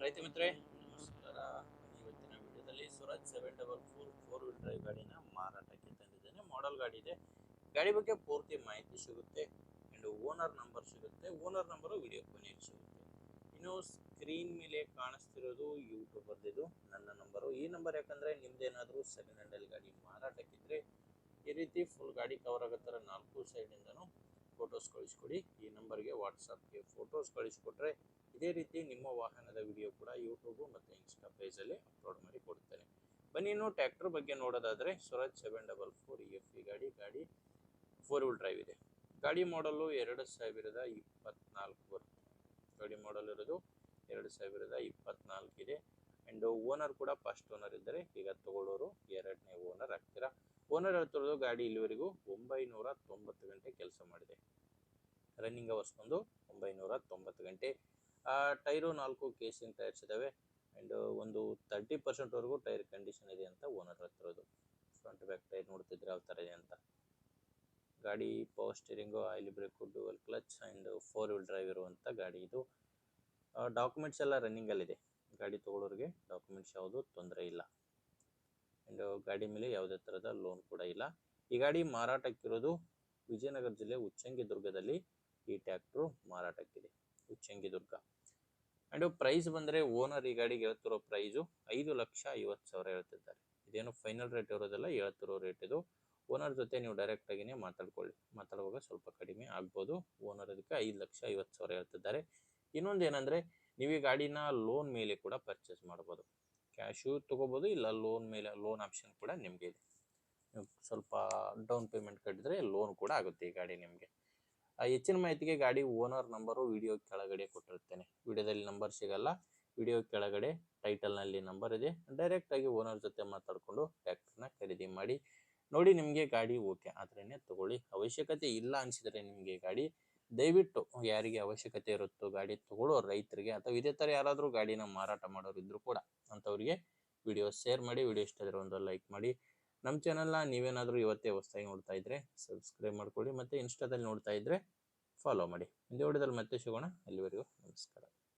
ರೈತ ಮಿತ್ರೆ ನಮಸ್ಕಾರ. ಇವತ್ತಿನ ವಿಡಿಯೋದಲ್ಲಿ ಸ್ವರಾಜ್ 744 ಫೋರ್ ವೀಲ್ ಡ್ರೈವ್ ಗಾಡಿನ ಮಾರಾಟಕ್ಕೆ ತಂದಿದ್ದೇನೆ. ಮಾಡೆಲ್ ಗಾಡಿ ಇದೆ. ಗಾಡಿ ಬಗ್ಗೆ ಪೂರ್ತಿ ಮಾಹಿತಿ ಸಿಗುತ್ತೆ ಅಂಡ್ ಓನರ್ ನಂಬರ್ ಸಿಗುತ್ತೆ. ಓನರ್ ನಂಬರು ವಿಡಿಯೋ ಕೊನೆಯಲ್ಲಿ ಸಿಗುತ್ತೆ. ಇನ್ನು ಸ್ಕ್ರೀನ್ ಮೇಲೆ ಕಾಣಿಸ್ತಿರೋದು ಯೂಟ್ಯೂಬರ್ದಿದು ನನ್ನ ನಂಬರು. ಈ ನಂಬರ್ ಯಾಕಂದ್ರೆ ನಿಮ್ದೇನಾದರೂ ಸೆಕೆಂಡ್ ಹ್ಯಾಂಡಲ್ ಗಾಡಿ ಮಾರಾಟಕ್ಕಿದ್ರೆ ಈ ರೀತಿ ಫುಲ್ ಗಾಡಿ ಕವರ್ ಆಗೋ ಥರ 4 ಸೈಡಿಂದನೂ ಫೋಟೋಸ್ ಕಳಿಸ್ಕೊಡಿ. ಈ ನಂಬರ್ಗೆ ವಾಟ್ಸಪ್ಗೆ ಫೋಟೋಸ್ ಕಳಿಸ್ಕೊಟ್ರೆ ಇದೇ ರೀತಿ ನಿಮ್ಮ ವಾಹನದ ವಿಡಿಯೋ ಕೂಡ ಯೂಟ್ಯೂಬ್ ಮತ್ತು ಇನ್ಸ್ಟಾ ಪೇಜಲ್ಲಿ ಅಪ್ಲೋಡ್ ಮಾಡಿ ಕೊಡ್ತೇನೆ. ಬನ್ನಿ ಇನ್ನು ಟ್ರ್ಯಾಕ್ಟರ್ ಬಗ್ಗೆ ನೋಡೋದಾದರೆ ಸ್ವರಾಜ್ 744 EFE ಗಾಡಿ 4 ವೀಲ್ ಡ್ರೈವ್ ಇದೆ. ಗಾಡಿ ಮಾಡಲು 2024 ಬರುತ್ತೆ. ಗಾಡಿ ಮಾಡಲ್ ಇರೋದು 2024 ಇದೆ. ಆ್ಯಂಡ್ ಓನರ್ ಕೂಡ ಫಸ್ಟ್ ಓನರ್ ಇದ್ದರೆ ಈಗ ತಗೊಳ್ಳೋರು ಎರಡನೇ ಓನರ್ ಆಗ್ತೀರಾ. ಓನರ್ ಹೇಳ್ತಿರೋದು ಗಾಡಿ ಇಲ್ಲಿವರೆಗೂ 990 ಗಂಟೆ ಕೆಲಸ ಮಾಡಿದೆ. ರನ್ನಿಂಗ್ ಅವರ್ಸ್ ಬಂದು 990 ಗಂಟೆ. ಟೈರು 4 ಕೇಸಿಂಗ್ ಟೈರ್ಸ್ ಇದ್ದಾವೆ. ಆ್ಯಂಡ್ ಒಂದು 30% ಟೈರ್ ಕಂಡೀಷನ್ ಇದೆ ಅಂತ ಓನರ್ ಹೇಳ್ತಿರೋದು. ಫ್ರಂಟ್ ಬ್ಯಾಕ್ ಟೈರ್ ನೋಡ್ತಿದ್ರೆ ಯಾವ ಥರ ಇದೆ ಅಂತ. ಗಾಡಿ power steering, oil break, dual clutch and 4 wheel drive ಇರುವಂಥ ಗಾಡಿ ಇದು. ಡಾಕ್ಯುಮೆಂಟ್ಸ್ ಎಲ್ಲ ರನ್ನಿಂಗಲ್ಲಿದೆ. ಗಾಡಿ ತೊಗೊಳೋರಿಗೆ ಡಾಕ್ಯುಮೆಂಟ್ಸ್ ಯಾವುದು ತೊಂದರೆ ಇಲ್ಲ. ಆ್ಯಂಡ್ ಗಾಡಿ ಮೇಲೆ ಯಾವುದೇ ಥರದ ಲೋನ್ ಕೂಡ ಇಲ್ಲ. ಈ ಗಾಡಿ ಮಾರಾಟಕ್ಕಿರೋದು ವಿಜಯನಗರ ಜಿಲ್ಲೆ ಉಚ್ಚಂಗಿದುರ್ಗದಲ್ಲಿ ಈ ಟ್ರ್ಯಾಕ್ಟ್ರು ಮಾರಾಟಕ್ಕಿದೆ. ಉಚ್ಚಂಗಿದುರ್ಗ. ಆ್ಯಂಡ್ ಪ್ರೈಸ್ ಬಂದರೆ ಓನರ್ ಈ ಗಾಡಿಗೆ ಹೇಳ್ತಿರೋ ಪ್ರೈಸು 5,50,000 ಹೇಳ್ತಿದ್ದಾರೆ. ಇದೇನು ಫೈನಲ್ ರೇಟ್ ಇರೋದಲ್ಲ, ಹೇಳ್ತಿರೋ ರೇಟ್ ಇದು. ಓನರ್ ಜೊತೆ ನೀವು ಡೈರೆಕ್ಟಾಗಿಯೇ ಮಾತಾಡುವಾಗ ಸ್ವಲ್ಪ ಕಡಿಮೆ ಆಗ್ಬೋದು. ಓನರ್ ಅದಕ್ಕೆ 5,50,000 ಹೇಳ್ತಿದ್ದಾರೆ. ಇನ್ನೊಂದು ಏನಂದರೆ ನೀವು ಈ ಗಾಡಿನ ಲೋನ್ ಮೇಲೆ ಕೂಡ ಪರ್ಚೇಸ್ ಮಾಡ್ಬೋದು. ಕ್ಯಾಶು ತೊಗೋಬೋದು, ಇಲ್ಲ ಲೋನ್ ಆಪ್ಷನ್ ಕೂಡ ನಿಮಗೆ ಇದೆ. ನೀವು ಸ್ವಲ್ಪ ಡೌನ್ ಪೇಮೆಂಟ್ ಕಟ್ಟಿದ್ರೆ ಲೋನ್ ಕೂಡ ಆಗುತ್ತೆ ಈ ಗಾಡಿ ನಿಮಗೆ. ಹೆಚ್ಚಿನ ಮಾಹಿತಿಗೆ ಗಾಡಿ ಓನರ್ ನಂಬರು ವಿಡಿಯೋ ಕೆಳಗಡೆ ಕೊಟ್ಟಿರ್ತೇನೆ. ವಿಡಿಯೋದಲ್ಲಿ ನಂಬರ್ ಸಿಗಲ್ಲ, ವಿಡಿಯೋ ಕೆಳಗಡೆ ಟೈಟಲ್ನಲ್ಲಿ ನಂಬರ್ ಇದೆ. ಡೈರೆಕ್ಟಾಗಿ ಓನರ್ ಜೊತೆ ಮಾತಾಡಿಕೊಂಡು ಟ್ರ್ಯಾಕ್ಟರ್ನ ಖರೀದಿ ಮಾಡಿ ನೋಡಿ. ನಿಮಗೆ ಗಾಡಿ ಓಕೆ ಆದ್ರೇ ತಗೊಳ್ಳಿ. ಅವಶ್ಯಕತೆ ಇಲ್ಲ ಅನಿಸಿದರೆ ನಿಮಗೆ ಗಾಡಿ, ದಯವಿಟ್ಟು ಯಾರಿಗೆ ಅವಶ್ಯಕತೆ ಇರುತ್ತೋ ಗಾಡಿ ತಗೊಳ್ಳೋ ರೈತರಿಗೆ ಅಥವಾ ಇದೇ ಥರ ಯಾರಾದರೂ ಗಾಡಿನ ಮಾರಾಟ ಮಾಡೋರು ಇದ್ದರೂ ಕೂಡ ಅಂಥವ್ರಿಗೆ ವಿಡಿಯೋ ಶೇರ್ ಮಾಡಿ. ವಿಡಿಯೋ ಇಷ್ಟ ಆದರೆ ಒಂದು ಲೈಕ್ ಮಾಡಿ. ನಮ್ಮ ಚಾನಲ್ನ ನೀವೇನಾದರೂ ಇವತ್ತೇ ಹೊಸದಾಗಿ ನೋಡ್ತಾ ಇದ್ದರೆ ಸಬ್ಸ್ಕ್ರೈಬ್ ಮಾಡ್ಕೊಳ್ಳಿ ಮತ್ತು ಇನ್ಸ್ಟಾದಲ್ಲಿ ನೋಡ್ತಾ ಇದ್ದರೆ ಫಾಲೋ ಮಾಡಿ. ಇಂದೇ ವಿಡಿಯೋದಲ್ಲಿ ಮತ್ತೆ ಸಿಗೋಣ. ಅಲ್ಲಿವರೆಗೂ ನಮಸ್ಕಾರ.